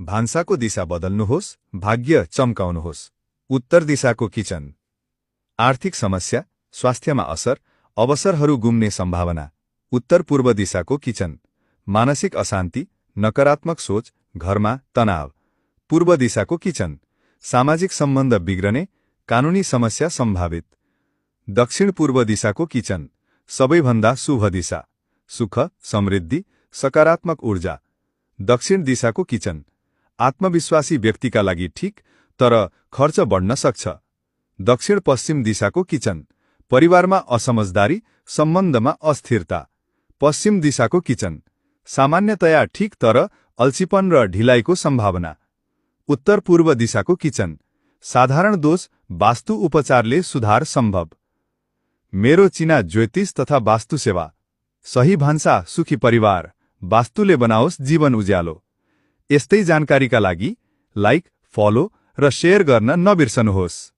भान्साको दिशा बदल्नुहोस्, भाग्य चम्काउनुहोस्। उत्तर दिशाको किचन। आर्थिक समस्या, स्वास्थ्यमा असर, अवसरहरू गुम्ने सम्भावना। उत्तर पूर्व दिशाको किचन। मानसिक अशान्ति, नकारात्मक सोच, घरमा तनाव। पूर्व दिशाको किचन। सामाजिक सम्बन्ध बिग्रने, कानुनी समस्या सम्भावित। दक्षिण पूर्व दिशाको किचन। सबैभन्दा शुभ दिशा। सुख, समृद्धि, सकारात्मक ऊर्जा। दक्षिण दिशाको किचन। आत्मविश्वासी व्यक्तिका लागि ठिक, तर खर्च बढ्न सक्छ। दक्षिण पश्चिम दिशाको किचन। परिवारमा असमझदारी, सम्बन्धमा अस्थिरता। पश्चिम दिशाको किचन। सामान्यतया ठिक, तर अल्छीपन र ढिलाइको सम्भावना। उत्तर पूर्व दिशाको किचन। साधारण दोष, वास्तु उपचारले सुधार सम्भव। मेरो चिना ज्योतिष तथा वास्तु सेवा। सही भान्सा, सुखी परिवार। वास्तुले बनाओस् जीवन उज्यालो। यस्तै जानकारीका लागि लाइक, फलो र शेयर गर्न नबिर्सनुहोस्।